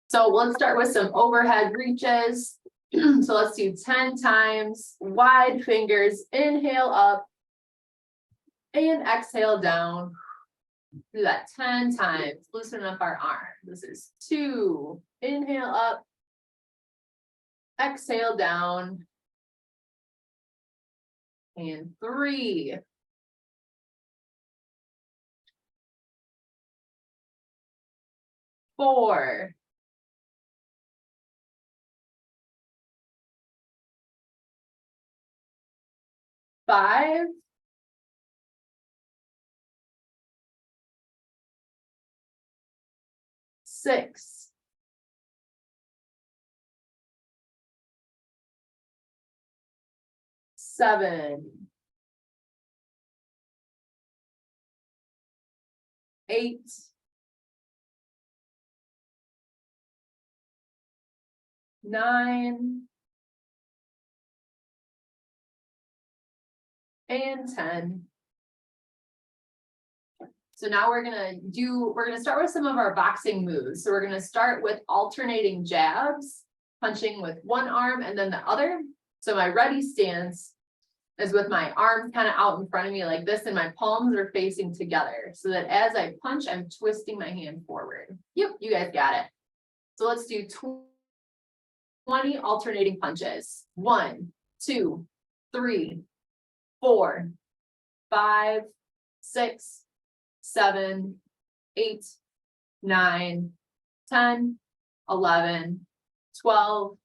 So let's start with some overhead reaches. So let's do 10 times, wide fingers, inhale up and exhale down. Do that 10 times, loosen up our arm. This is 2, inhale up, exhale down, and 3. 4. 5. 6. 7. 8. 9. And 10. So now we're gonna start with some of our boxing moves. So we're gonna start with alternating jabs, punching with one arm and then the other. So my ready stance is with my arms kind of out in front of me like this, and my palms are facing together, so that as I punch, I'm twisting my hand forward. Yep, you guys got it. So let's do 20 alternating punches. 1, 2, 3, 4, 5, 6, 7, 8, 9, 10, 11, 12,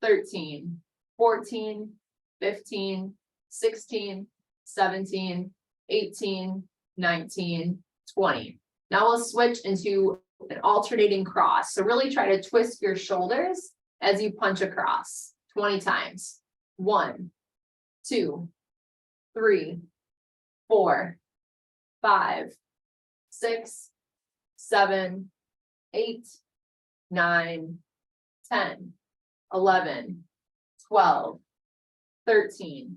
13, 14, 15, 16, 17, 18, 19, 20. Now we'll switch into an alternating cross. So really try to twist your shoulders as you punch across 20 times. 1, 2, 3, 4, 5, 6, 7, 8, 9, 10, 11, 12, 13,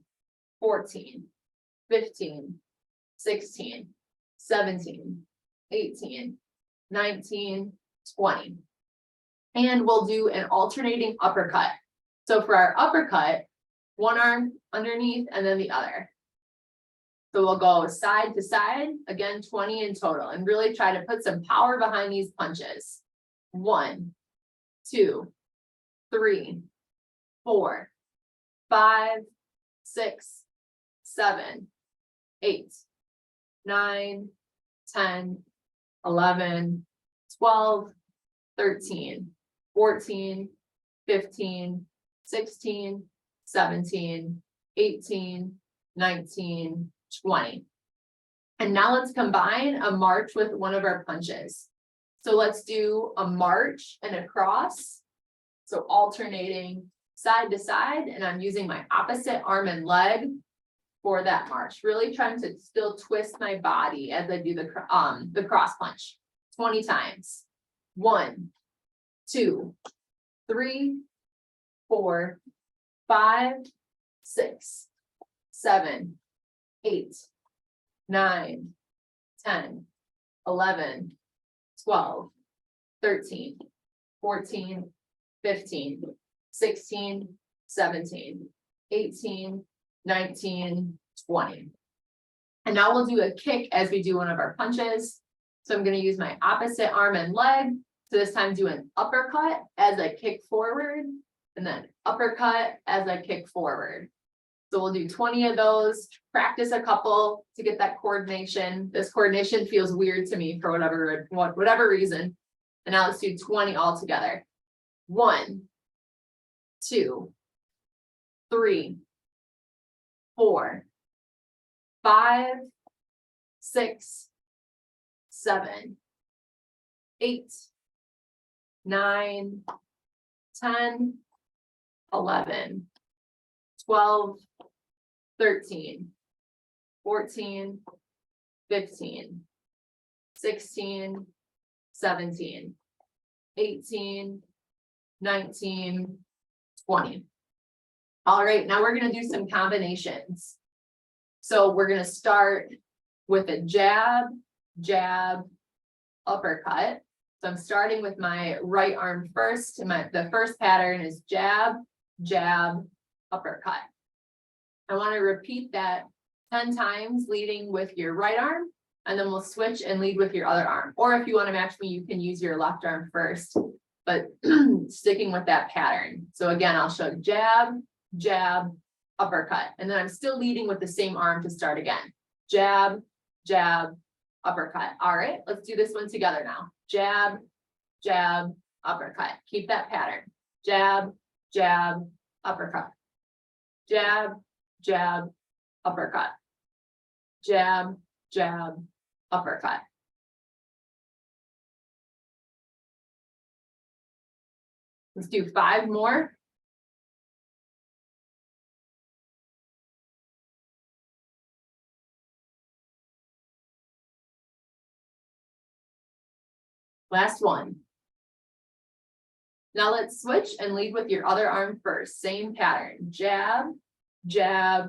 14, 15, 16, 17, 18, 19, 20. And we'll do an alternating uppercut. So for our uppercut, one arm underneath and then the other. So we'll go side to side, again, 20 in total, and really try to put some power behind these punches. 1, 2, 3, 4, 5, 6, 7, 8, 9, 10, 11, 12, 13, 14, 15, 16, 17, 18, 19, 20. And now let's combine a march with one of our punches. So let's do a march and a cross. So alternating side to side, and I'm using my opposite arm and leg for that march. Really trying to still twist my body as I do the cross punch. 20 times. 1, 2, 3, 4, 5, 6, 7, 8, 9, 10, 11, 12, 13, 14, 15, 16, 17, 18, 19, 20. And now we'll do a kick as we do one of our punches. So I'm going to use my opposite arm and leg. So this time do an uppercut as I kick forward, and then uppercut as I kick forward. So we'll do 20 of those, practice a couple to get that coordination. This coordination feels weird to me for whatever reason. And now let's do 20 all together. 1, 2, 3, 4, 5, 6, 7, 8, 9, 10, 11, 12, 13, 14, 15, 16, 17, 18, 19, 20. All right, now we're going to do some combinations. So we're going to start with a jab, jab, uppercut. So I'm starting with my right arm first, and the first pattern is jab, jab, uppercut. I want to repeat that 10 times, leading with your right arm, and then we'll switch and lead with your other arm. Or if you want to match me, you can use your left arm first, but sticking with that pattern. So again, I'll show jab, jab, uppercut, and then I'm still leading with the same arm to start again. Jab, jab, uppercut. All right, let's do this one together now. Jab, jab, uppercut. Keep that pattern. Jab, jab, uppercut. Jab, jab, uppercut. Jab, jab, uppercut. Let's do 5 more. Last one. Now let's switch and lead with your other arm first. Same pattern. Jab, jab,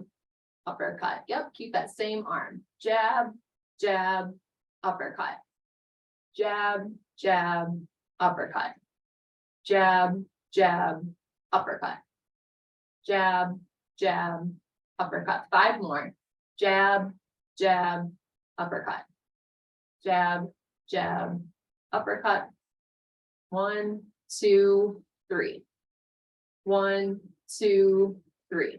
uppercut. Yep, keep that same arm. Jab, jab, uppercut. Jab, jab, uppercut. Jab, jab, uppercut. Jab, jab, uppercut. 5 more. Jab, jab, uppercut. Jab, jab, uppercut. 1, 2, 3. 1, 2, 3.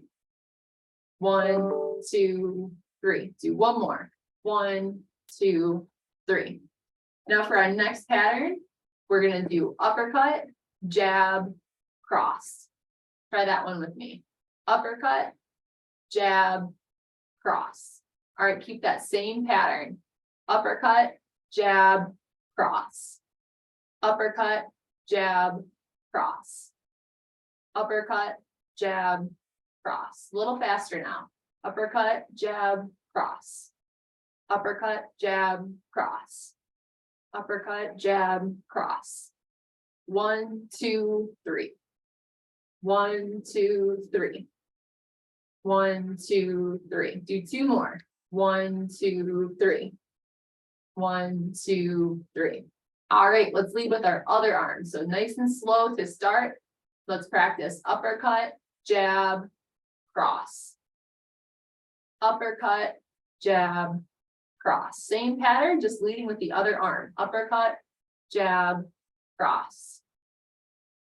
1, 2, 3. Do one more. 1, 2, 3. Now for our next pattern, we're going to do uppercut, jab, cross. Try that one with me. Uppercut, jab, cross. All right, keep that same pattern. Uppercut, jab, cross. Uppercut, jab, cross. Uppercut, jab, cross. A little faster now. Uppercut, jab, cross. Uppercut, jab, cross. Uppercut, jab, cross. 1, 2, 3. 1, 2, 3. 1, 2, 3. Do 2 more. 1, 2, 3. 1, 2, 3. All right, let's lead with our other arm. So nice and slow to start. Let's practice uppercut, jab, cross. Uppercut, jab, cross. Same pattern, just leading with the other arm. Uppercut, jab, cross.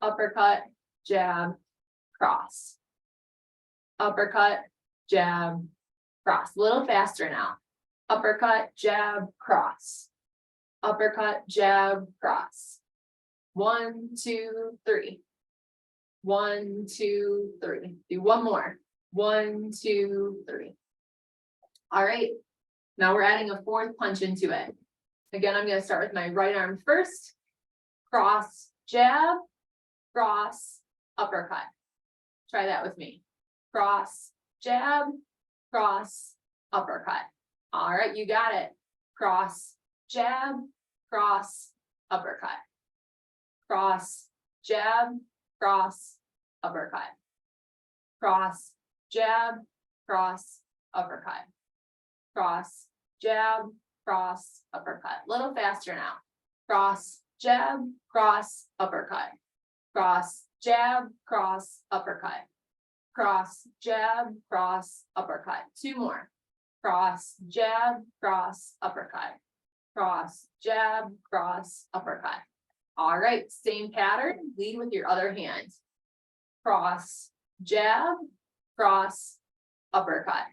Uppercut, jab, cross. Uppercut, jab, cross. A little faster now. Uppercut, jab, cross. Uppercut, jab, cross. 1, 2, 3. 1, 2, 3. Do one more. 1, 2, 3. All right. Now we're adding a 4th punch into it. Again, I'm going to start with my right arm first. Cross, jab, cross, uppercut. Try that with me. Cross, jab, cross, uppercut. All right, you got it. Cross, jab, cross, uppercut. Cross, jab, cross, uppercut. Cross, jab, cross, uppercut. Cross, jab, cross, uppercut. A little faster now. Cross, jab, cross, uppercut. Cross, jab, cross, uppercut. Cross, jab, cross, uppercut. 2 more. Cross, jab, cross, uppercut. Cross, jab, cross, uppercut. All right, same pattern. Lead with your other hand. Cross, jab, cross, uppercut.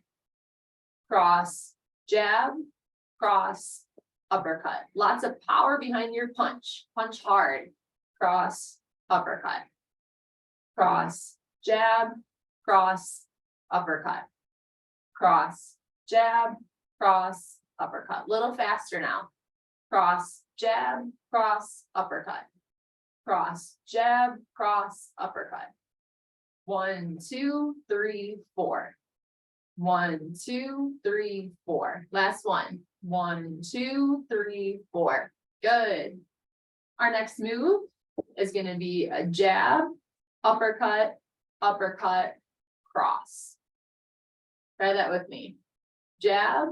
Cross, jab, cross, uppercut. Lots of power behind your punch. Punch hard. Cross, uppercut. Cross, jab, cross, uppercut. Cross, jab, cross, uppercut. Little faster now. Cross, jab, cross, uppercut. Cross, jab, cross, uppercut. 1, 2, 3, 4. 1, 2, 3, 4. Last one. 1, 2, 3, 4. Good. Our next move is going to be a jab, uppercut, uppercut, cross. Try that with me. Jab,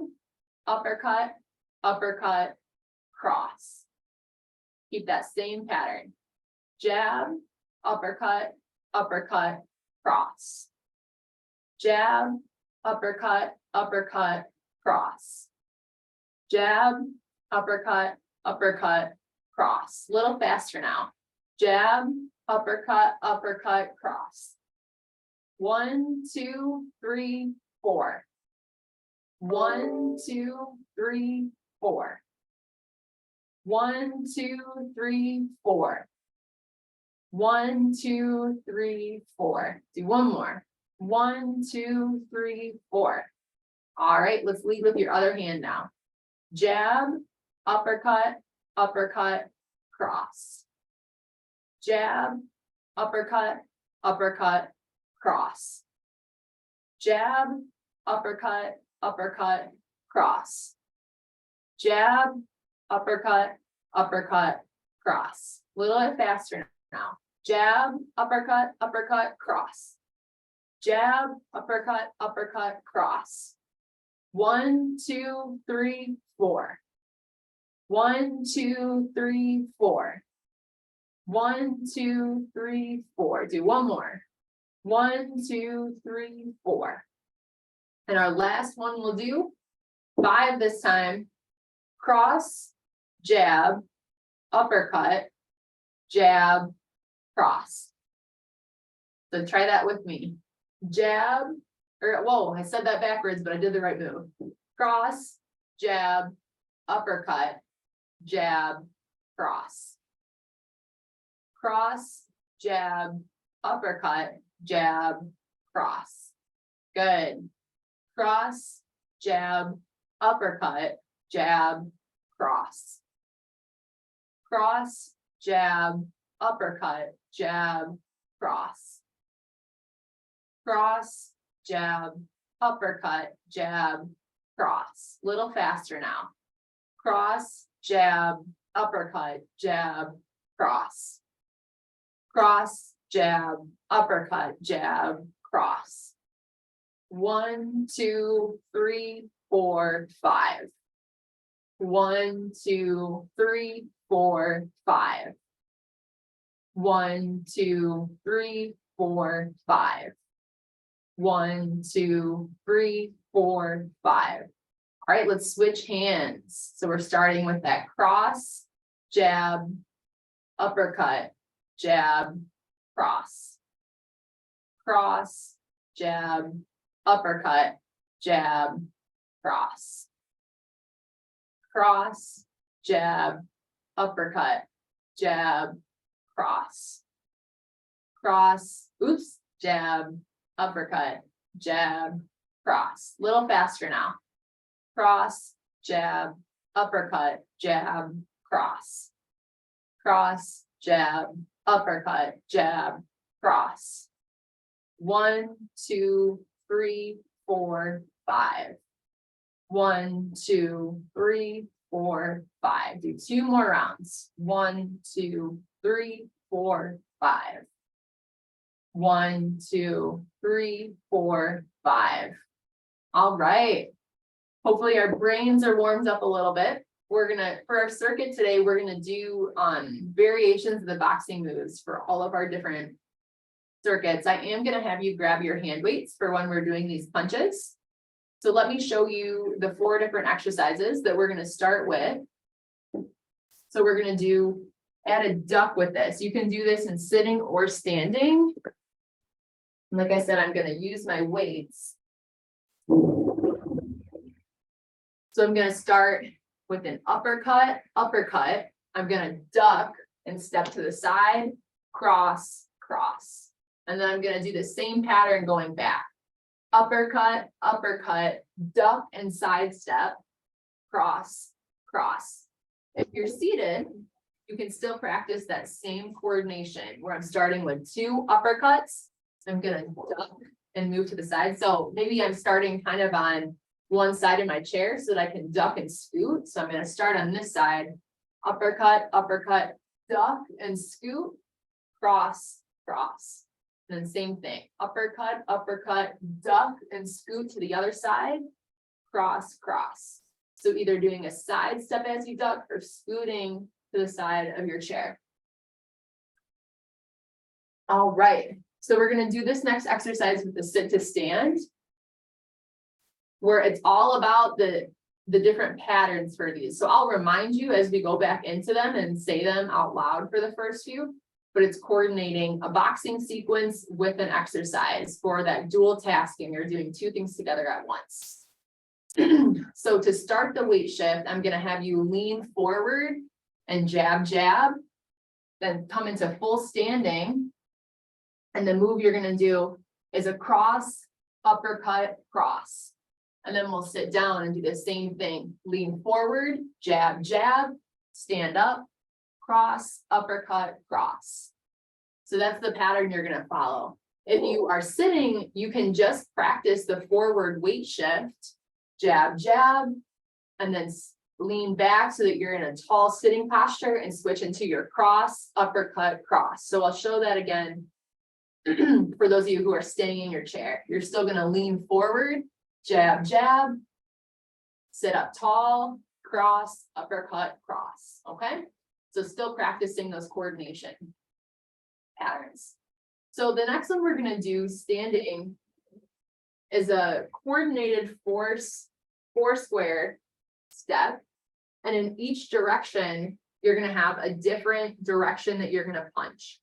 uppercut, uppercut, cross. Keep that same pattern. Jab, uppercut, uppercut, cross. Jab, uppercut, uppercut, cross. Jab, uppercut, uppercut, cross. Little faster now. Jab, uppercut, uppercut, cross. 1, 2, 3, 4. 1, 2, 3, 4. 1, 2, 3, 4. 1, 2, 3, 4. Do one more. 1, 2, 3, 4. All right, let's lead with your other hand now. Jab, uppercut, uppercut, cross. Jab, uppercut, uppercut, cross. Jab, uppercut, uppercut, cross. Jab, uppercut, uppercut, cross. A little bit faster now. Jab, uppercut, uppercut, cross. Jab, uppercut, uppercut, cross. 1, 2, 3, 4. 1, 2, 3, 4. 1, 2, 3, 4. Do one more. 1, 2, 3, 4. And our last one we'll do 5 this time. Cross, jab, uppercut, jab, cross. So try that with me. Jab, or whoa, I said that backwards, but I did the right move. Cross, jab, uppercut, jab, cross. Cross, jab, uppercut, jab, cross. Good. Cross, jab, uppercut, jab, cross. Cross, jab, uppercut, jab, cross. Cross, jab, uppercut, jab, cross. Little faster now. Cross, jab, uppercut, jab, cross. Cross, jab, uppercut, jab, cross. 1, 2, 3, 4, 5. 1, 2, 3, 4, 5. 1, 2, 3, 4, 5. 1, 2, 3, 4, 5. All right, let's switch hands. So we're starting with that cross, jab, uppercut, jab, cross. Cross, jab, uppercut, jab, cross. Cross, jab, uppercut, jab, cross. Cross, oops, jab, uppercut, jab, cross. Little faster now. Cross, jab, uppercut, jab, cross. Cross, jab, uppercut, jab, cross. 1, 2, 3, 4, 5. 1, 2, 3, 4, 5. Do 2 more rounds. 1, 2, 3, 4, 5. 1, 2, 3, 4, 5. All right. Hopefully our brains are warmed up a little bit. We're gonna, for our circuit today, we're gonna do variations of the boxing moves for all of our different circuits. I am gonna have you grab your hand weights for when we're doing these punches. So let me show you the 4 different exercises that we're gonna start with. So we're gonna add a duck with this. You can do this in sitting or standing. And like I said, I'm gonna use my weights. So I'm gonna start with an uppercut, uppercut. I'm gonna duck and step to the side, cross, cross. And then I'm gonna do the same pattern going back. Uppercut, uppercut, duck and sidestep, cross, cross. If you're seated, you can still practice that same coordination where I'm starting with 2 uppercuts. I'm gonna duck and move to the side. So maybe I'm starting kind of on one side of my chair so that I can duck and scoot. So I'm gonna start on this side, uppercut, uppercut, duck and scoot, cross, cross. And then same thing, uppercut, uppercut, duck and scoot to the other side, cross, cross. So either doing a side step as you duck or scooting to the side of your chair. All right, so we're gonna do this next exercise with the sit to stand, where it's all about the different patterns for these. So I'll remind you as we go back into them and say them out loud for the first few, but it's coordinating a boxing sequence with an exercise for that dual tasking. You're doing two things together at once. So to start the weight shift, I'm gonna have you lean forward and jab, jab, then come into full standing. And the move you're gonna do is a cross, uppercut, cross. And then we'll sit down and do the same thing. Lean forward, jab, jab, stand up, cross, uppercut, cross. So that's the pattern you're gonna follow. If you are sitting, you can just practice the forward weight shift, jab, jab, and then lean back so that you're in a tall sitting posture and switch into your cross, uppercut, cross. So I'll show that again for those of you who are staying in your chair. You're still gonna lean forward, jab, jab, sit up tall, cross, uppercut, cross, okay? So still practicing those coordination patterns. So the next one we're gonna do standing is a coordinated four square step. And in each direction, you're gonna have a different direction that you're gonna punch.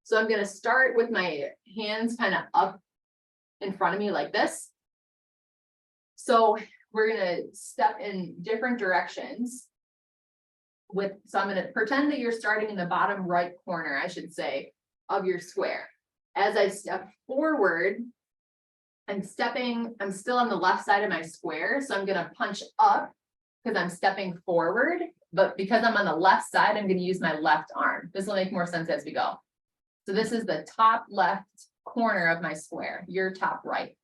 So I'm gonna start with my hands kind of up in front of me like this. So we're gonna step in different directions so I'm gonna pretend that you're starting in the bottom right corner, I should say, of your square. As I step forward, I'm still on the left side of my square, so I'm gonna punch up because I'm stepping forward, but because I'm on the left side, I'm gonna use my left arm. This will make more sense as we go. So this is the top left corner of my square, your top right.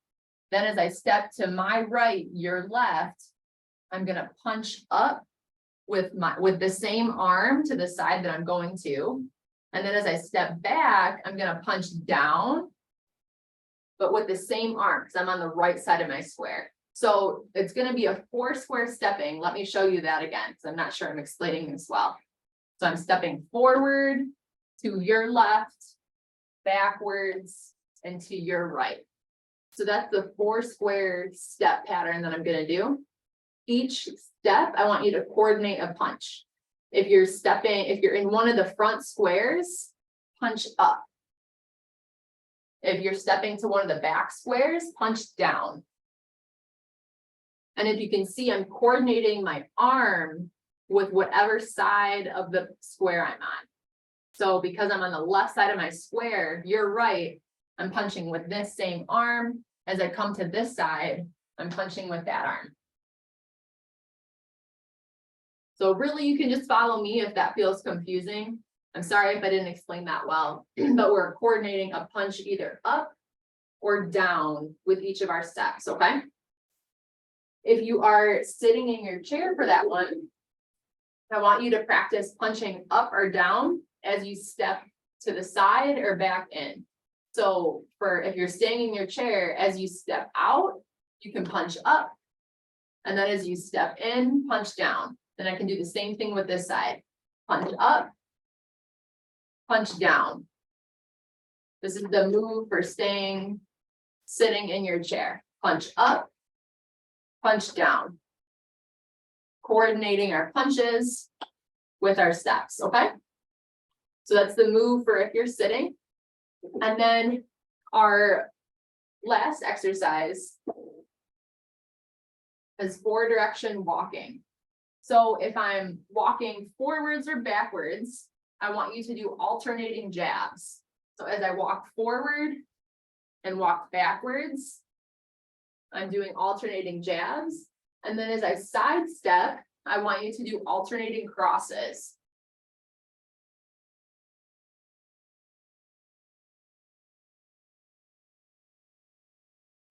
Then as I step to my right, your left, I'm gonna punch up with the same arm to the side that I'm going to. And then as I step back, I'm gonna punch down, but with the same arm, because I'm on the right side of my square. So it's gonna be a 4 square stepping. Let me show you that again, because I'm not sure I'm explaining this well. So I'm stepping forward to your left, backwards, and to your right. So that's the 4 square step pattern that I'm gonna do. Each step, I want you to coordinate a punch. If you're in one of the front squares, punch up. If you're stepping to one of the back squares, punch down. And if you can see, I'm coordinating my arm with whatever side of the square I'm on. So because I'm on the left side of my square, you're right, I'm punching with this same arm. As I come to this side, I'm punching with that arm. So really, you can just follow me if that feels confusing. I'm sorry if I didn't explain that well, but we're coordinating a punch either up or down with each of our steps, okay? If you are sitting in your chair for that one, I want you to practice punching up or down as you step to the side or back in. So if you're staying in your chair, as you step out, you can punch up. And then as you step in, punch down. Then I can do the same thing with this side. Punch up, punch down. This is the move for sitting in your chair. Punch up, punch down. Coordinating our punches with our steps, okay? So that's the move for if you're sitting. And then our last exercise is 4 direction walking. So if I'm walking forwards or backwards, I want you to do alternating jabs. So as I walk forward and walk backwards, I'm doing alternating jabs. And then as I sidestep, I want you to do alternating crosses.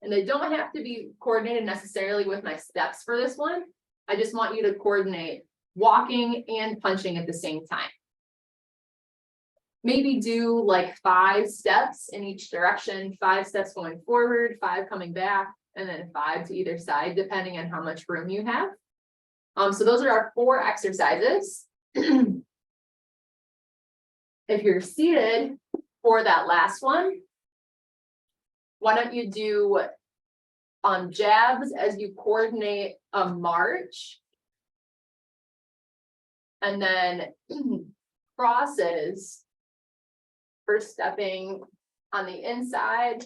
And they don't have to be coordinated necessarily with my steps for this one. I just want you to coordinate walking and punching at the same time. Maybe do like 5 steps in each direction, 5 steps going forward, 5 coming back, and then 5 to either side, depending on how much room you have. So those are our 4 exercises. If you're seated for that last one, why don't you do jabs as you coordinate a march, and then crosses for stepping on the inside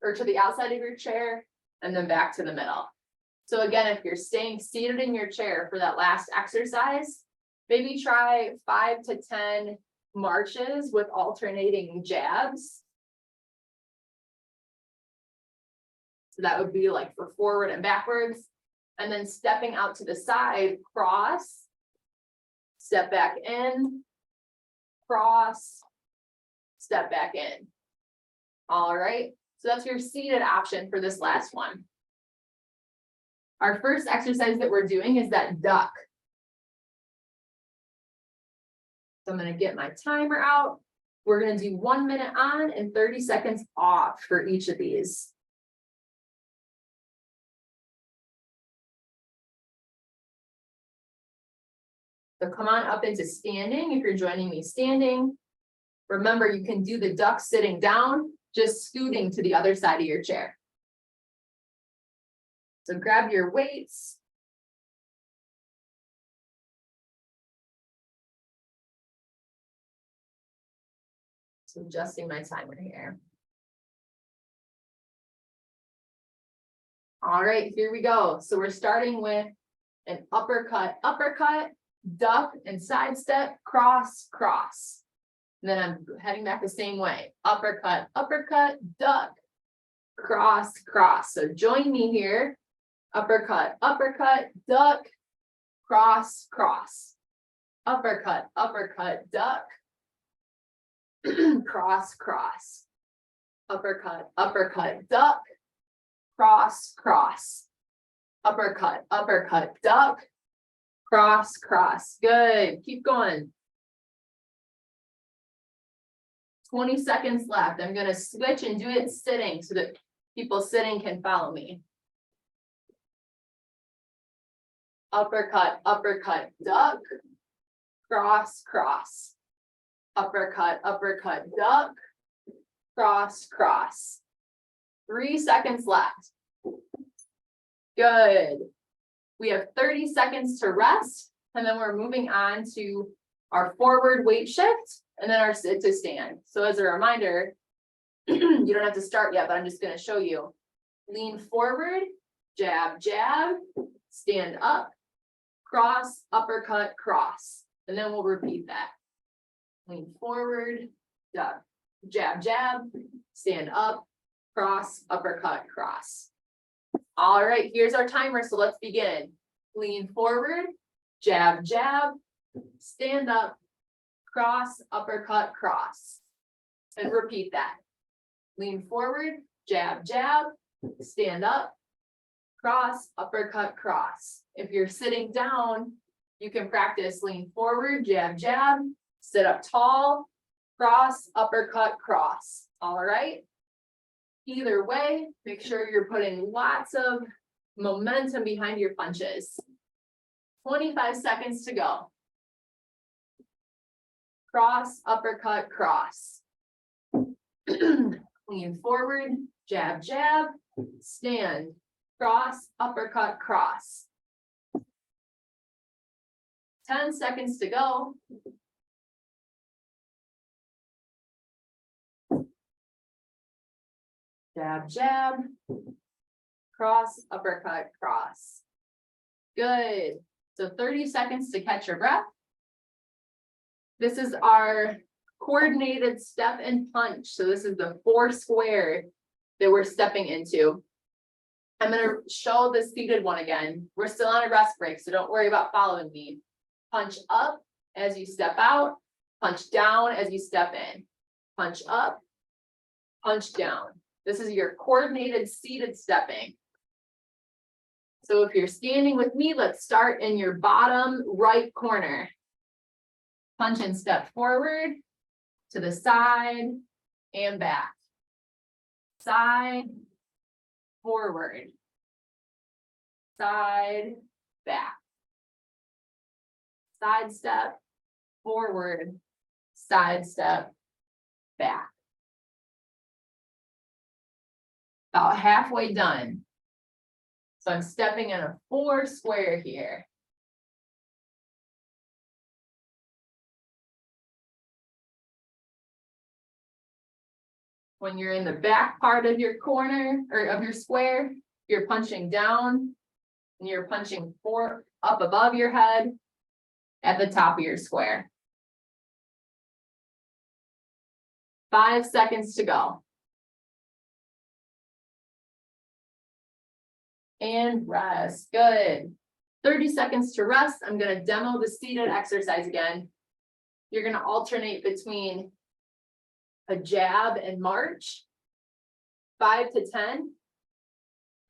or to the outside of your chair, and then back to the middle. So again, if you're staying seated in your chair for that last exercise, maybe try 5 to 10 marches with alternating jabs. So that would be like for forward and backwards, and then stepping out to the side, cross, step back in, cross, step back in. All right, so that's your seated option for this last one. Our first exercise that we're doing is that duck. So I'm going to get my timer out. We're going to do 1 minute on and 30 seconds off for each of these. So come on up into standing if you're joining me standing. Remember, you can do the duck sitting down, just scooting to the other side of your chair. So grab your weights. So adjusting my timer here. All right, here we go. So we're starting with an uppercut, duck and sidestep, cross, cross. And then I'm heading back the same way. Uppercut, duck, cross, cross. So join me here. Uppercut, duck, cross, cross. Uppercut, duck, cross, cross. Uppercut, duck, cross, cross. Uppercut, duck, cross, cross. Good. Keep going. 20 seconds left. I'm going to switch and do it sitting so that people sitting can follow me. Uppercut, duck, cross, cross. Uppercut, duck, cross, cross. 3 seconds left. Good. We have 30 seconds to rest, and then we're moving on to our forward weight shift, and then our sit to stand. So as a reminder, you don't have to start yet, but I'm just going to show you. Lean forward, jab, jab, stand up, cross, uppercut, cross. And then we'll repeat that. Lean forward, jab, jab, jab, stand up, cross, uppercut, cross. All right, here's our timer, so let's begin. Lean forward, jab, jab, stand up, cross, uppercut, cross. And repeat that. Lean forward, jab, jab, stand up, cross, uppercut, cross. If you're sitting down, you can practice lean forward, jab, jab, sit up tall, cross, uppercut, cross. All right. Either way, make sure you're putting lots of momentum behind your punches. 25 seconds to go. Cross, uppercut, cross. Lean forward, jab, jab, stand, cross, uppercut, cross. 10 seconds to go. Jab, jab, cross, uppercut, cross. Good. So 30 seconds to catch your breath. This is our coordinated step and punch. So this is the 4 square that we're stepping into. I'm going to show the seated one again. We're still on a rest break, so don't worry about following me. Punch up as you step out, punch down as you step in. Punch up, punch down. This is your coordinated seated stepping. So if you're standing with me, let's start in your bottom right corner. Punch and step forward, to the side, and back. Side, forward. Side, back. side step, forward, side step, back. About halfway done. So I'm stepping in a 4 square here. When you're in the back part of your corner or of your square, you're punching down and you're punching 4 up above your head at the top of your square. 5 seconds to go. And rest. Good. 30 seconds to rest. I'm going to demo the seated exercise again. You're going to alternate between a jab and march, 5 to 10,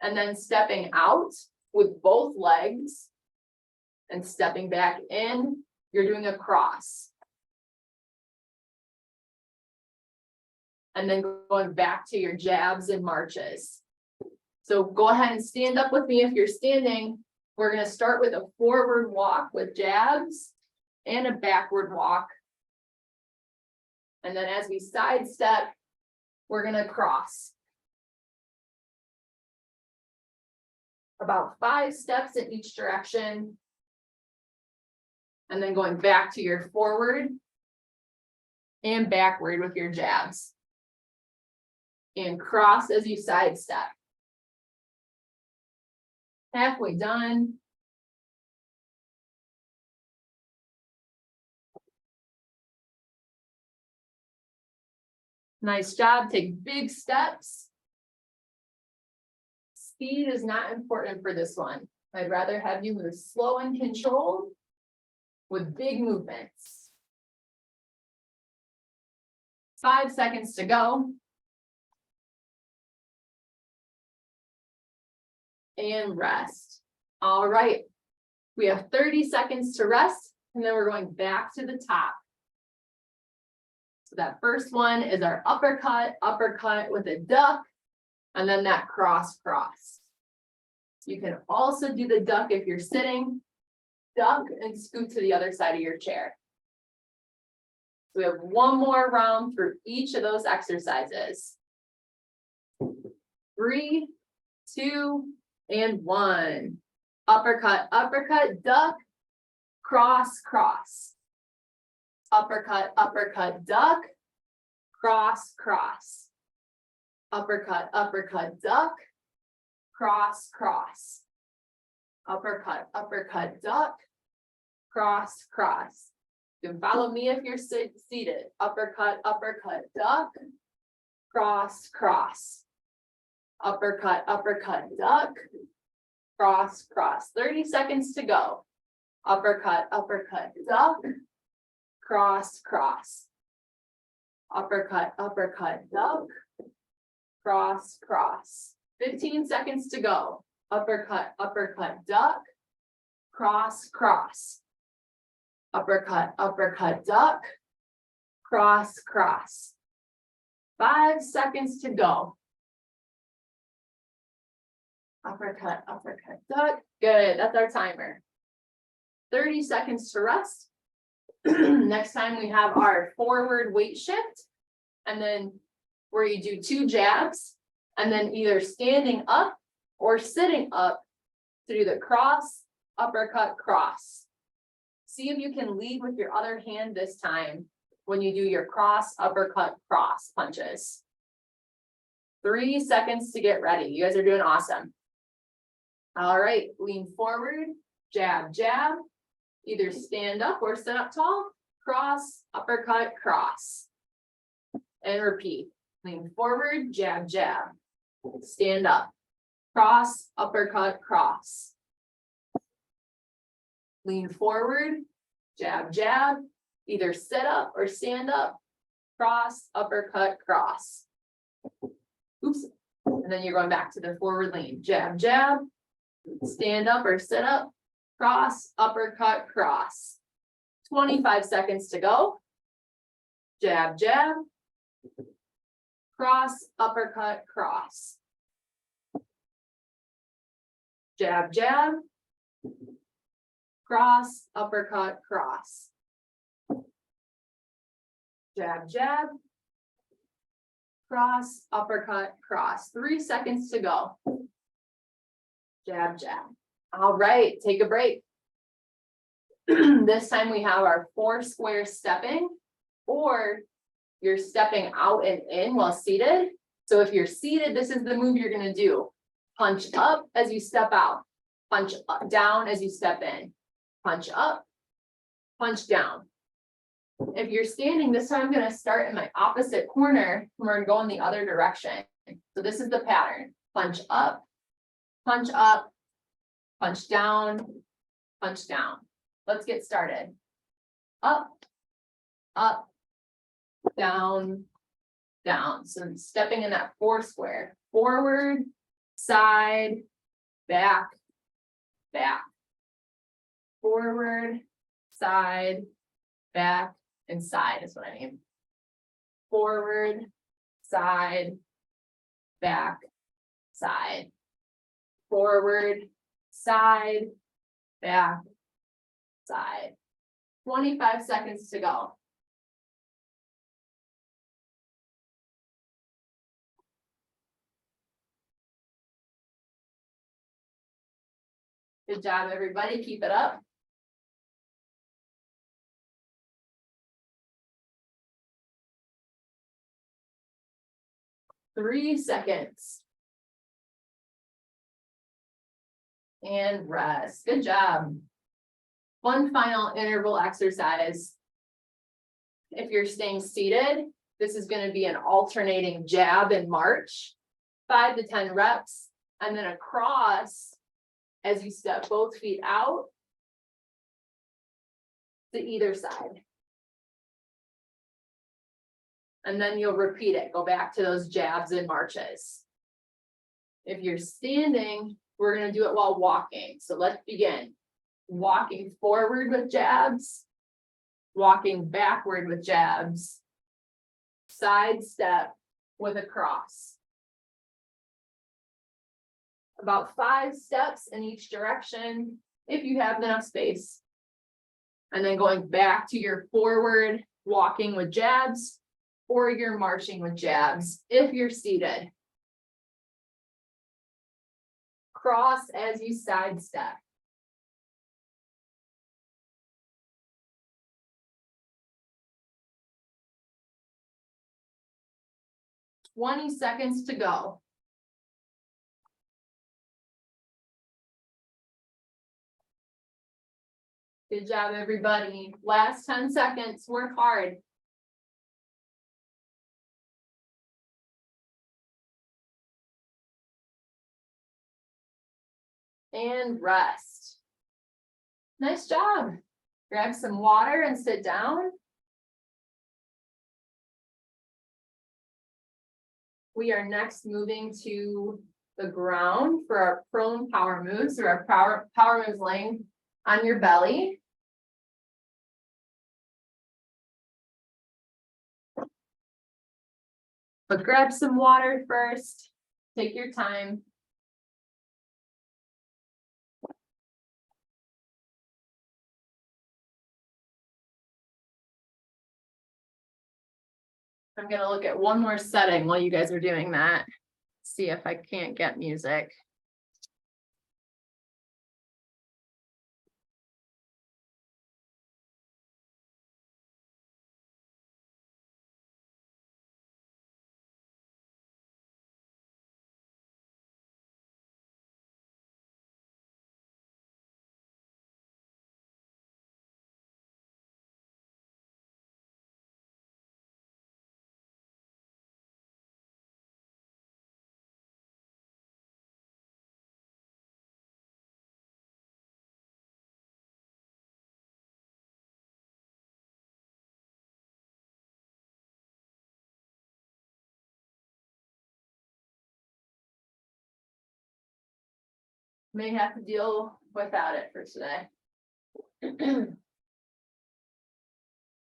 and then stepping out with both legs and stepping back in. You're doing a cross. And then going back to your jabs and marches. So go ahead and stand up with me if you're standing. We're going to start with a forward walk with jabs and a backward walk. And then as we sidestep, we're going to cross. About 5 steps in each direction. And then going back to your forward and backward with your jabs. And cross as you sidestep. Halfway done. Nice job. Take big steps. Speed is not important for this one. I'd rather have you move slow and controlled with big movements. 5 seconds to go. And rest. All right. We have 30 seconds to rest, and then we're going back to the top. So that first one is our uppercut with a duck, and then that cross. You can also do the duck if you're sitting, duck and scoot to the other side of your chair. So we have one more round through each of those exercises. 3, 2, and 1. Uppercut, duck, cross. Uppercut, duck, cross. Uppercut, duck, cross. Uppercut, duck, cross. You can follow me if you're seated. Uppercut, duck, cross. Uppercut, duck, cross. 30 seconds to go. Uppercut, duck, cross. Uppercut, duck, cross. 15 seconds to go. Uppercut, duck, cross. Uppercut, duck, cross. 5 seconds to go. Uppercut, duck. Good, that's our timer. 30 seconds to rest. Next time we have our forward weight shift, and then where you do 2 jabs, and then either standing up or sitting up to do the cross, uppercut, cross. See if you can lead with your other hand this time when you do your cross, uppercut, cross punches. 3 seconds to get ready. You guys are doing awesome. All right, lean forward, jab. Either stand up or sit up tall, cross, uppercut, cross. And repeat. Lean forward, jab. Stand up, cross, uppercut, cross. Lean forward, jab. Either sit up or stand up, cross, uppercut, cross. Oops. And then you're going back to the forward lean, jab. Stand up or sit up, cross, uppercut, cross. 25 seconds to go. Jab. Cross, uppercut, cross. Jab. cross, uppercut, cross. Jab, jab. Cross, uppercut, cross. 3 seconds to go. Jab, jab. All right, take a break. This time we have our 4 square stepping, or you're stepping out and in while seated. So if you're seated, this is the move you're gonna do. Punch up as you step out. Punch up, down as you step in. Punch up, punch down. If you're standing, this time I'm gonna start in my opposite corner. We're gonna go in the other direction. So this is the pattern. Punch up, punch up, punch down, punch down. Let's get started. Up, up, down, down. So stepping in that 4 square. Forward, side, back, back. Forward, side, back, and side is what I mean. Forward, side, back, side. Forward, side, back, side. 25 seconds to go. Good job, everybody. Keep it up. Three seconds. And rest. Good job. One final interval exercise. If you're staying seated, this is going to be an alternating jab and march, 5 to 10 reps, and then a cross as you step both feet out to either side. And then you'll repeat it. Go back to those jabs and marches. If you're standing, we're going to do it while walking. So let's begin. Walking forward with jabs, walking backward with jabs, side step with a cross. About 5 steps in each direction, if you have enough space. And then going back to your forward, walking with jabs, or you're marching with jabs, if you're seated. Cross as you side step. "20 seconds to go. Good job, everybody. Last 10 seconds, work hard. And rest. Nice job. Grab some water and sit down. We are next moving to the ground for our prone power moves, or our power moves laying on your belly. But grab some water first. Take your time. I'm gonna look at one more setting while you guys are doing that. See if I can't get music. May have to deal without it for today.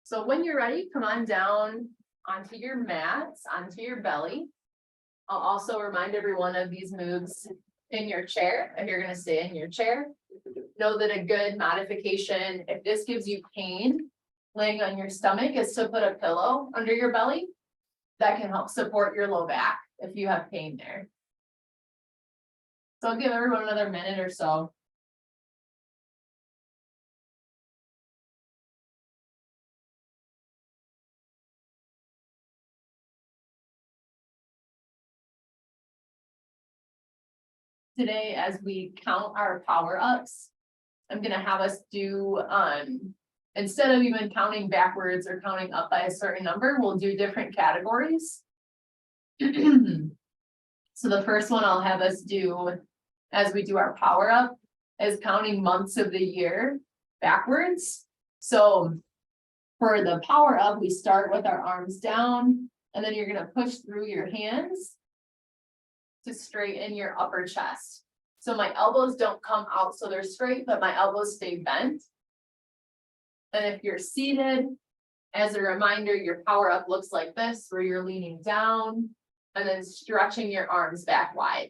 So when you're ready, come on down onto your mats, onto your belly. I'll also remind everyone of these moves in your chair, if you're going to stay in your chair. know that a good modification, if this gives you pain, laying on your stomach, is to put a pillow under your belly. That can help support your low back if you have pain there. So I'll give everyone another minute or so. Today, as we count our power ups, I'm gonna have us do, instead of even counting backwards or counting up by a certain number, we'll do different categories. So the first one I'll have us do, as we do our power up, is counting months of the year backwards. So for the power up, we start with our arms down, and then you're gonna push through your hands to straighten your upper chest. So my elbows don't come out so they're straight, but my elbows stay bent. And if you're seated, as a reminder, your power up looks like this, where you're leaning down and then stretching your arms back wide.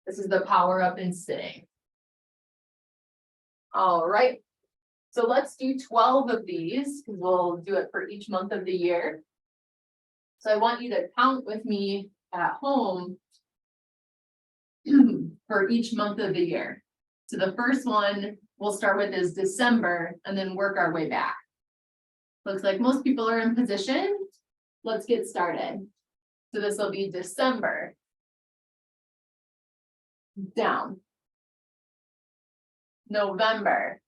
This is the power up in sitting. All right, so let's do 12 of these, because we'll do it for each month of the year. So I want you to count with me at home for each month of the year. So the first one we'll start with is December and then work our way back. Looks like most people are in position. Let's get started. So this will be December. Down. November.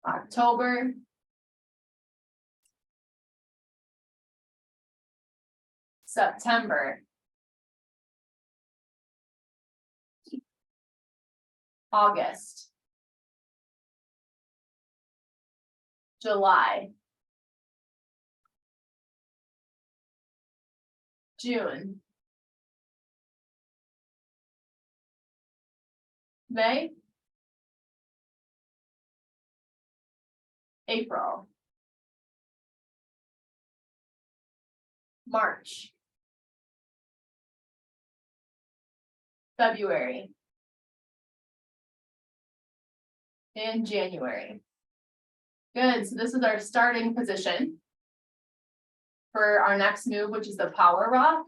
October. September. August. July. June. May. April. March. February. And January. Good, so this is our starting position for our next move, which is the power rock.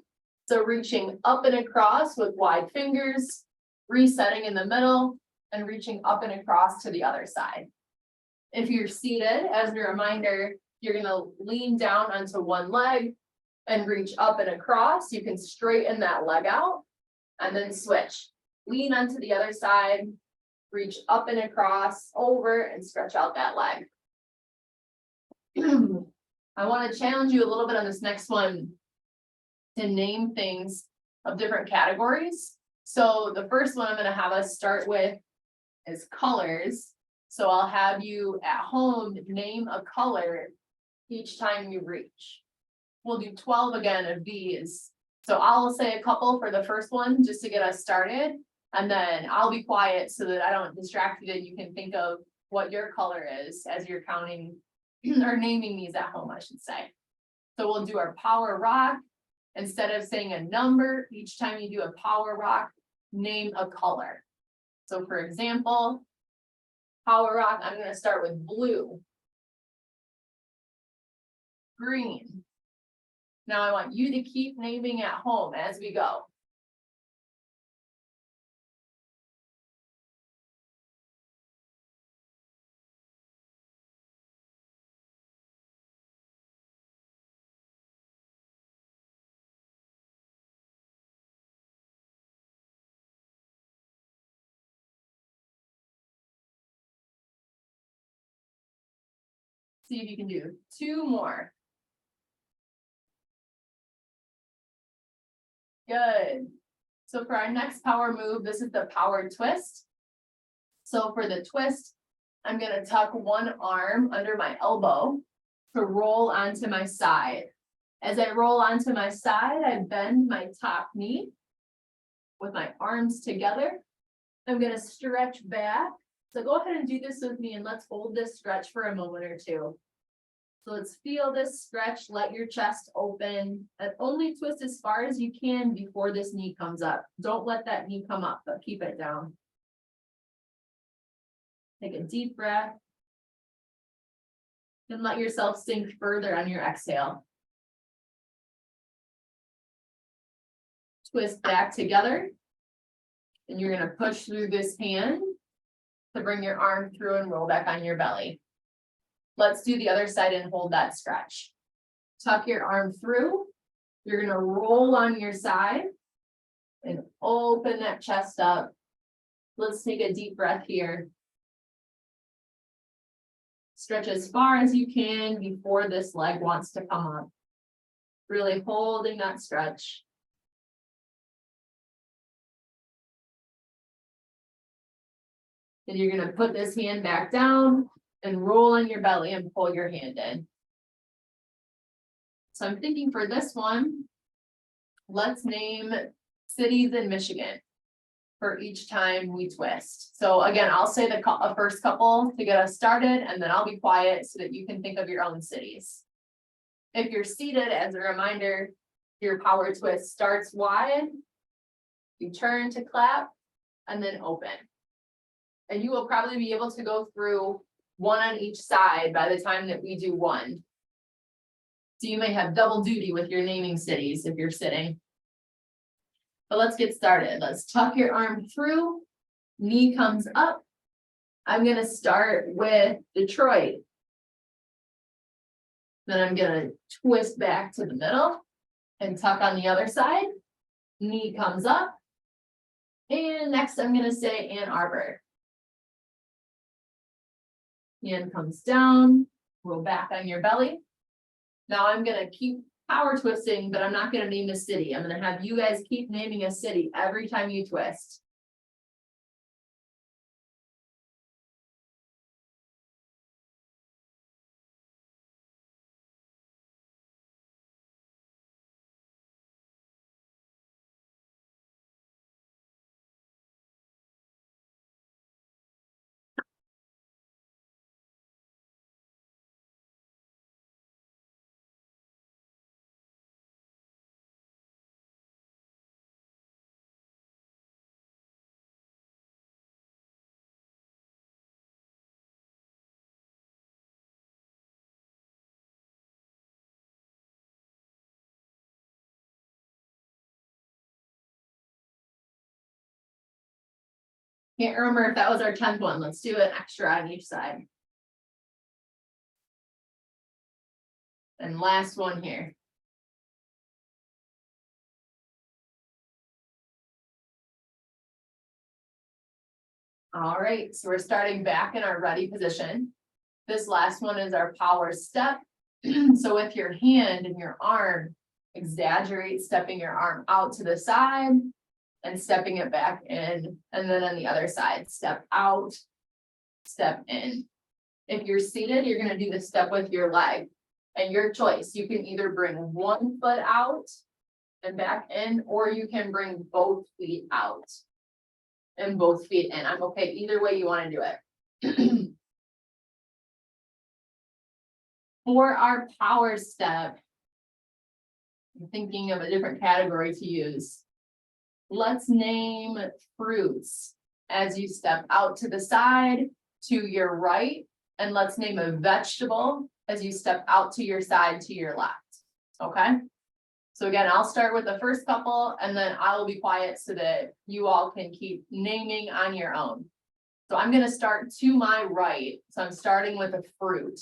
So reaching up and across with wide fingers, resetting in the middle, and reaching up and across to the other side. If you're seated, as a reminder, you're gonna lean down onto one leg and reach up and across. You can straighten that leg out and then switch. Lean onto the other side, reach up and across, over, and stretch out that leg. I want to challenge you a little bit on this next one to name things of different categories. So the first one I'm going to have us start with is colors. So I'll have you at home name a color each time you reach. We'll do 12 again of these. So I'll say a couple for the first one just to get us started. And then I'll be quiet so that I don't distract you, that you can think of what your color is as you're counting or naming these at home, I should say. So we'll do our power rock. Instead of saying a number, each time you do a power rock, name a color. So for example, power rock, I'm going to start with blue. Green. Now I want you to keep naming at home as we go. See if you can do 2 more. Good. So for our next power move, this is the power twist. So for the twist, I'm going to tuck one arm under my elbow to roll onto my side. As I roll onto my side, I bend my top knee with my arms together. I'm going to stretch back. So go ahead and do this with me, and let's hold this stretch for a moment or two. So let's feel this stretch, let your chest open, and only twist as far as you can before this knee comes up. Don't let that knee come up, but keep it down. Take a deep breath. And let yourself sink further on your exhale. Twist back together. And you're going to push through this hand to bring your arm through and roll back on your belly. Let's do the other side and hold that stretch. Tuck your arm through. You're going to roll on your side and open that chest up. Let's take a deep breath here. Stretch as far as you can before this leg wants to come up. Really holding that stretch. And you're going to put this hand back down and roll on your belly and pull your hand in. So I'm thinking for this one, let's name cities in Michigan for each time we twist. So again, I'll say the first couple to get us started, and then I'll be quiet so that you can think of your own cities. If you're seated, as a reminder, your power twist starts wide, you turn to clap, and then open. And you will probably be able to go through one on each side by the time that we do one. So you may have double duty with your naming cities if you're sitting. But let's get started. Let's tuck your arm through, knee comes up. I'm going to start with Detroit. Then I'm going to twist back to the middle and tuck on the other side. Knee comes up. And next I'm going to say Ann Arbor. Hand comes down, roll back on your belly. Now I'm going to keep power twisting, but I'm not going to name a city. I'm going to have you guys keep naming a city every time you twist. Can't remember if that was our 10th one. Let's do an extra on each side. And last one here. All right, so we're starting back in our ready position. This last one is our power step. So with your hand and your arm, exaggerate stepping your arm out to the side and stepping it back in. And then on the other side, step out, step in. If you're seated, you're going to do the step with your leg. And your choice, you can either bring one foot out and back in, or you can bring both feet out and both feet in. I'm okay either way you want to do it. For our power step, I'm thinking of a different category to use. Let's name fruits as you step out to the side to your right, and let's name a vegetable as you step out to your side to your left. Okay. So again, I'll start with the first couple and then I will be quiet so that you all can keep naming on your own. So I'm going to start to my right. So I'm starting with a fruit.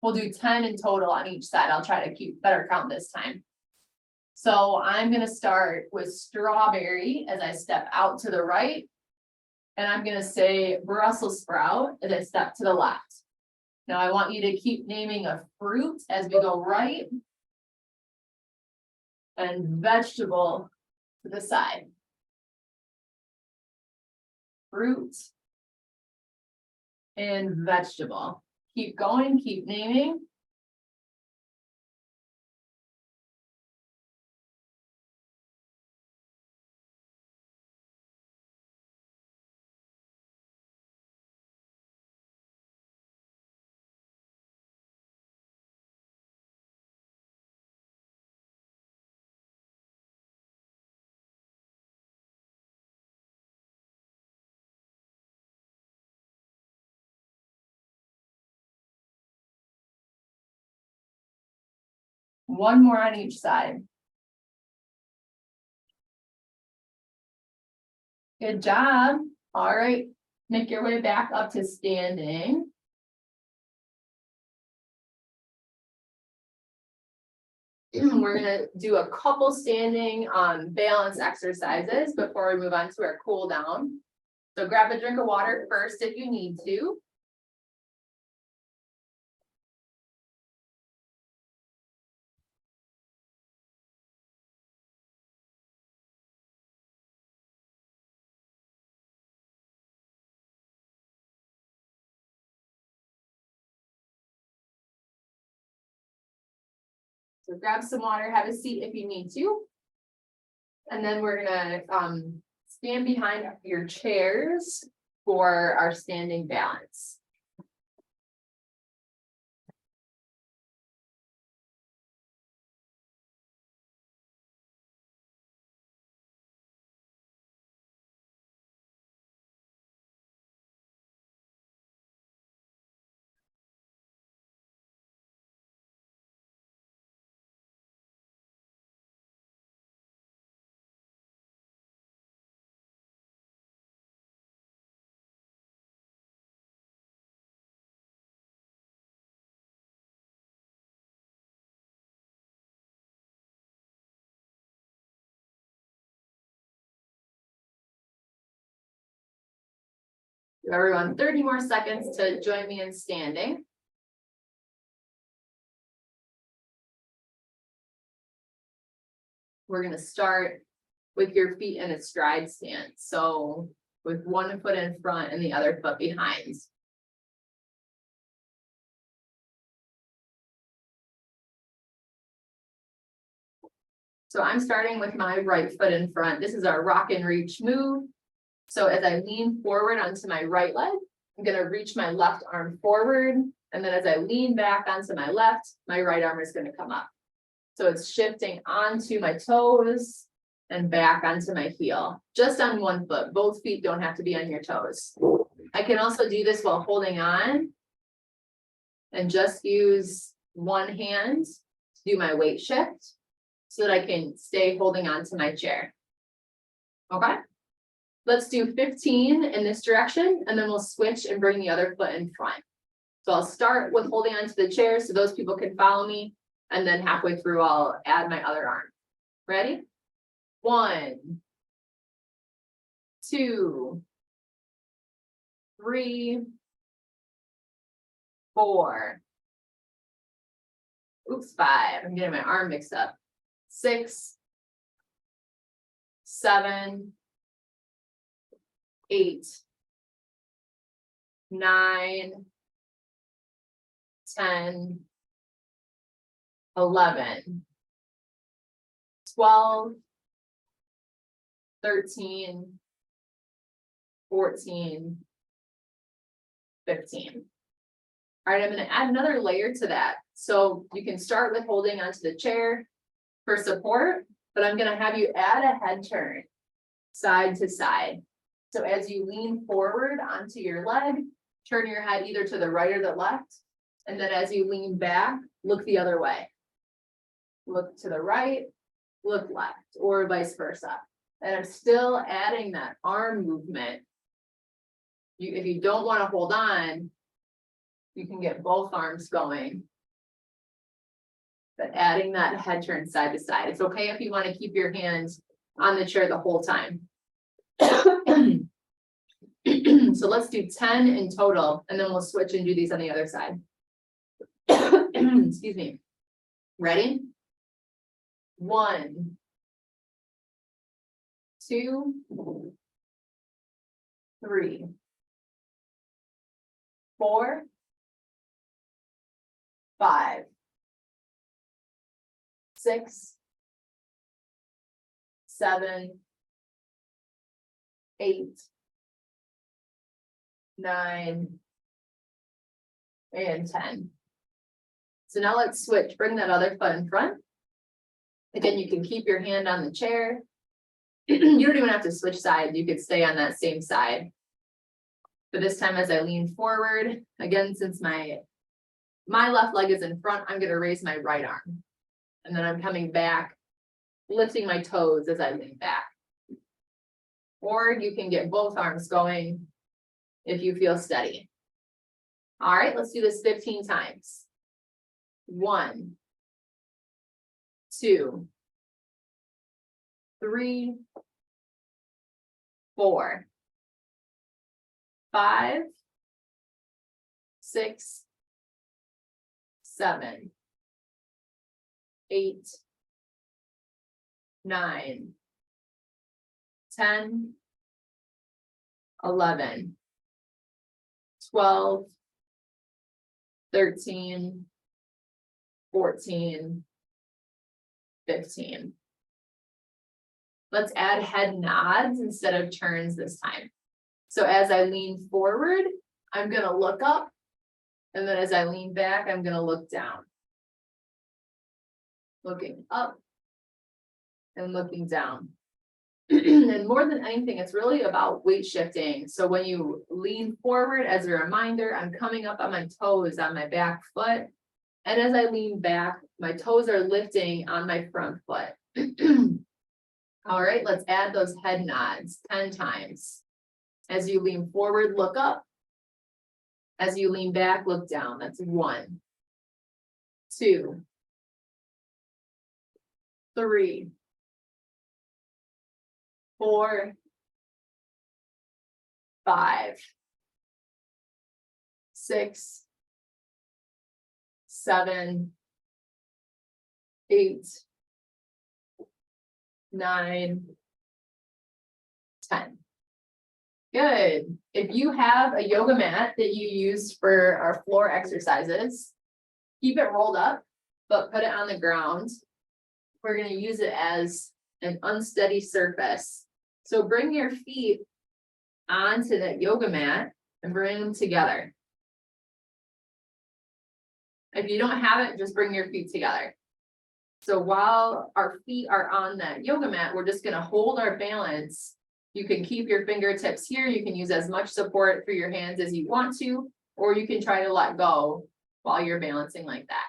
We'll do 10 in total on each side. I'll try to keep better count this time. So I'm going to start with strawberry as I step out to the right. And I'm going to say Brussels sprout as I step to the left. Now I want you to keep naming a fruit as we go right. And vegetable to the side. Fruit and vegetable. Keep going, keep naming. One more on each side. Good job. All right, make your way back up to standing. We're gonna do a couple standing balance exercises before we move on to our cool down. So grab a drink of water first if you need to. So grab some water, have a seat if you need to. And then we're gonna stand behind your chairs for our standing balance. Give everyone 30 more seconds to join me in standing. We're gonna start with your feet in a stride stance. So with one foot in front and the other foot behind. So I'm starting with my right foot in front. This is our rock and reach move. So as I lean forward onto my right leg, I'm gonna reach my left arm forward. And then as I lean back onto my left, my right arm is gonna come up. So it's shifting onto my toes and back onto my heel, just on one foot. Both feet don't have to be on your toes. I can also do this while holding on and just use one hand to do my weight shift so that I can stay holding on to my chair. Okay, let's do 15 in this direction and then we'll switch and bring the other foot in front. So I'll start with holding onto the chair so those people can follow me. And then halfway through, I'll add my other arm. Ready? 1, 2, 3, 4. Oops, 5. I'm getting my arm mixed up. 6, 7, 8, 9, 10, 11, 12, 13, 14, 15. All right, I'm going to add another layer to that. So you can start with holding onto the chair for support, but I'm going to have you add a head turn side to side. So as you lean forward onto your leg, turn your head either to the right or the left. And then as you lean back, look the other way. Look to the right, look left, or vice versa. And I'm still adding that arm movement. If you don't want to hold on, you can get both arms going. But adding that head turn side to side. It's okay if you want to keep your hands on the chair the whole time. So let's do 10 in total, and then we'll switch and do these on the other side. Excuse me. Ready? 1, 2, 3, 4, 5, 6, 7, 8, 9, and 10. So now let's switch. Bring that other foot in front. Again, you can keep your hand on the chair. You don't even have to switch sides. You could stay on that same side. But this time as I lean forward, again, since my left leg is in front, I'm going to raise my right arm. And then I'm coming back, lifting my toes as I lean back. Or you can get both arms going if you feel steady. All right, let's do this 15 times. 1, 2, 3, 4, 5, 6, 7, 8, 9, 10, 11, 12, 13, 14, 15. Let's add head nods instead of turns this time. So as I lean forward, I'm going to look up. And then as I lean back, I'm going to look down. Looking up and looking down. And more than anything, it's really about weight shifting. So when you lean forward, as a reminder, I'm coming up on my toes on my back foot. And as I lean back, my toes are lifting on my front foot. All right, let's add those head nods 10 times. As you lean forward, look up. As you lean back, look down. That's 1, 2, 3, 4, 5, 6, 7, 8, 9, 10. Good. If you have a yoga mat that you use for our floor exercises, keep it rolled up, but put it on the ground. We're going to use it as an unsteady surface. So bring your feet onto that yoga mat and bring them together. If you don't have it, just bring your feet together. So while our feet are on that yoga mat, we're just going to hold our balance. You can keep your fingertips here. You can use as much support for your hands as you want to, or you can try to let go while you're balancing like that.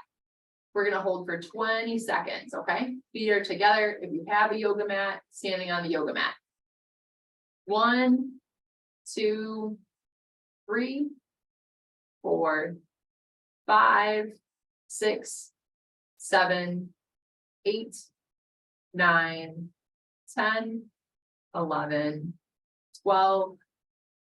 We're going to hold for 20 seconds, okay? Feet are together. If you have a yoga mat, standing on the yoga mat. 1, 2, 3, 4, 5, 6, 7, 8, 9, 10, 11, 12,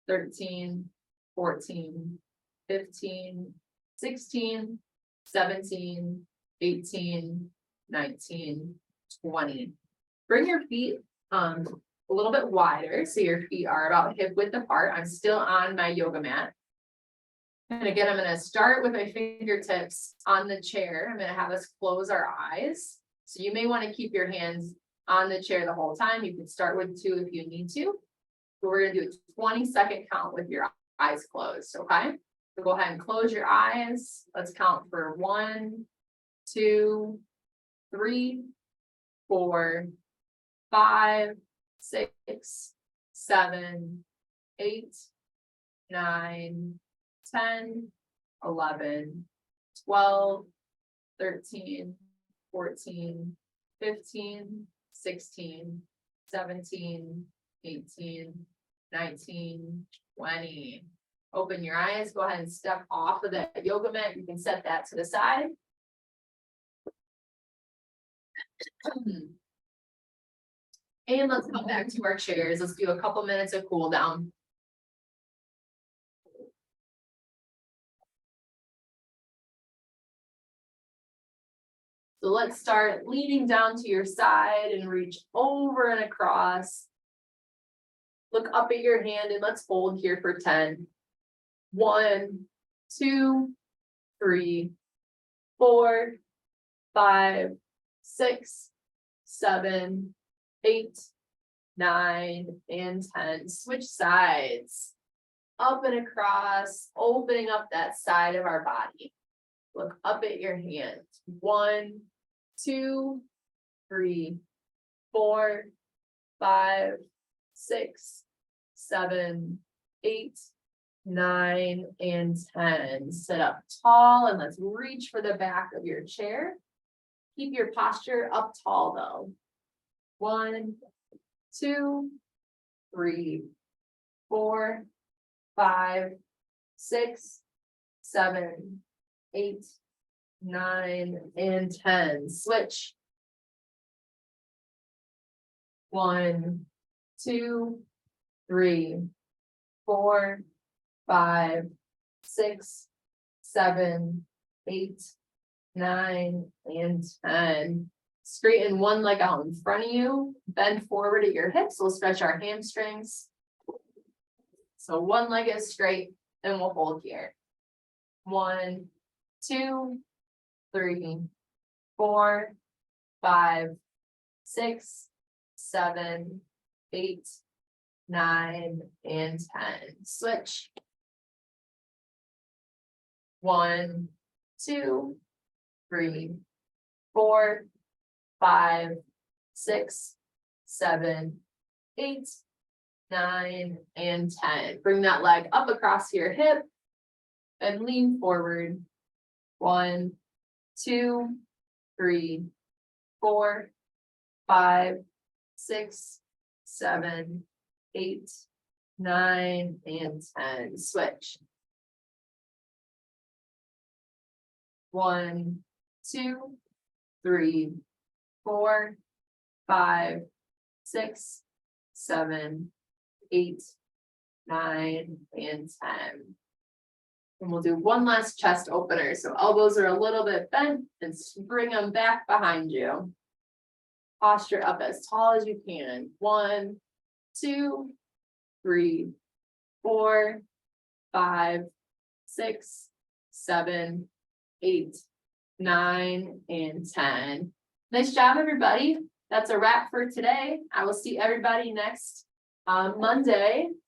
13, 14, 15, 16, 17, 18, 19, 20. Bring your feet a little bit wider so your feet are about hip width apart. I'm still on my yoga mat. And again, I'm going to start with my fingertips on the chair. I'm going to have us close our eyes. So you may want to keep your hands on the chair the whole time. You can start with 2 if you need to. But we're going to do a 20-second count with your eyes closed, okay? So go ahead and close your eyes. Let's count for 1, 2, 3, 4, 5, 6, 7, 8, 9, 10, 11, 12, 13, 14, 15, 16, 17, 18, 19, 20. Open your eyes. Go ahead and step off of that yoga mat. You can set that to the side. And let's come back to our chairs. Let's do a couple minutes of cool down. So let's start leaning down to your side and reach over and across. Look up at your hand and let's hold here for 10. 1, 2, 3, 4, 5, 6, 7, 8, 9, and 10. Switch sides. Up and across, opening up that side of our body. Look up at your hand. 1, 2, 3, 4, 5, 6, 7, 8, 9, and 10. Sit up tall and let's reach for the back of your chair. Keep your posture up tall though. 1, 2, 3, 4, 5, 6, 7, 8, 9, and 10. Switch. 1, 2, 3, 4, 5, 6, 7, 8, 9, and 10. Straighten one leg out in front of you, bend forward at your hips, we'll stretch our hamstrings. So one leg is straight, and we'll hold here. 1, 2, 3, 4, 5, 6, 7, 8, 9, and 10. Switch. 1, 2, 3, 4, 5, 6, 7, 8, 9, and 10. Bring that leg up across your hip and lean forward. 1, 2, 3, 4, 5, 6, 7, 8, 9, and 10. Switch. 1, 2, 3, 4, 5, 6, 7, 8, 9, and 10. And we'll do one last chest opener. So elbows are a little bit bent and bring them back behind you. Posture up as tall as you can. 1, 2, 3, 4, 5, 6, 7, 8, 9, and 10. Nice job, everybody. That's a wrap for today. I will see everybody next Monday